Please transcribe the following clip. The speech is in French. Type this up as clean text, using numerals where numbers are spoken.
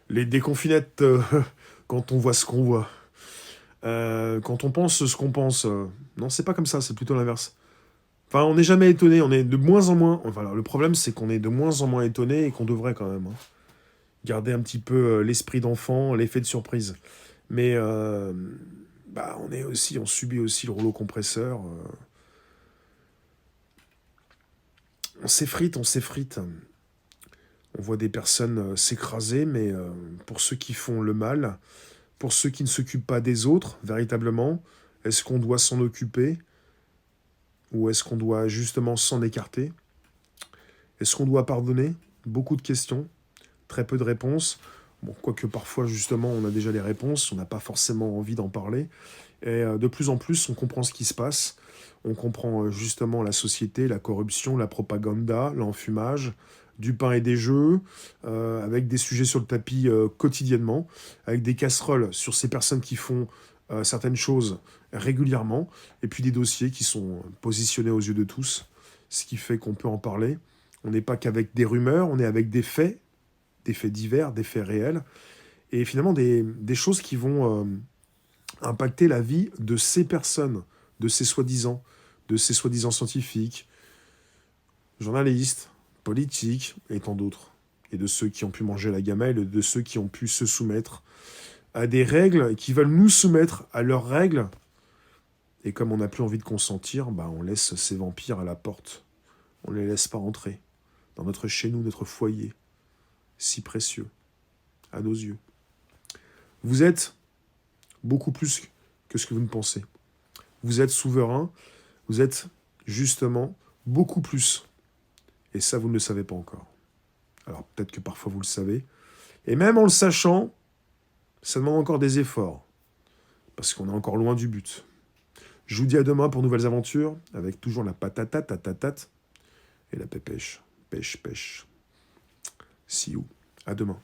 Les déconfinettes, quand on voit ce qu'on voit. Quand on pense ce qu'on pense. Non, c'est pas comme ça, c'est plutôt l'inverse. Enfin, on n'est jamais étonné, on est de moins en moins. Enfin, alors, le problème, c'est qu'on est de moins en moins étonné et qu'on devrait quand même, hein, garder un petit peu l'esprit d'enfant, l'effet de surprise. Mais bah, on subit aussi le rouleau compresseur. On s'effrite, on s'effrite. On voit des personnes s'écraser, mais pour ceux qui font le mal, pour ceux qui ne s'occupent pas des autres, véritablement, est-ce qu'on doit s'en occuper ou est-ce qu'on doit justement s'en écarter? Est-ce qu'on doit pardonner? Beaucoup de questions, très peu de réponses. Bon, quoique parfois, justement, on a déjà les réponses, on n'a pas forcément envie d'en parler. Et de plus en plus, on comprend ce qui se passe. On comprend justement la société, la corruption, la propagande, l'enfumage, du pain et des jeux, avec des sujets sur le tapis quotidiennement, avec des casseroles sur ces personnes qui font certaines choses régulièrement, et puis des dossiers qui sont positionnés aux yeux de tous, ce qui fait qu'on peut en parler. On n'est pas qu'avec des rumeurs, on est avec des faits divers, des faits réels, et finalement des choses qui vont impacter la vie de ces personnes, de ces soi-disant, de ces soi-disant scientifiques, journalistes, politiques et tant d'autres. Et de ceux qui ont pu manger la gamelle, et de ceux qui ont pu se soumettre à des règles, et qui veulent nous soumettre à leurs règles. Et comme on n'a plus envie de consentir, bah on laisse ces vampires à la porte. On ne les laisse pas entrer dans notre chez nous, notre foyer, si précieux à nos yeux. Vous êtes beaucoup plus que ce que vous ne pensez. Vous êtes souverain, vous êtes justement beaucoup plus. Et ça, vous ne le savez pas encore. Alors peut-être que parfois vous le savez. Et même en le sachant, ça demande encore des efforts. Parce qu'on est encore loin du but. Je vous dis à demain pour nouvelles aventures, avec toujours la patata, tatatate, et la pépèche. Pêche, pêche. See you. À demain.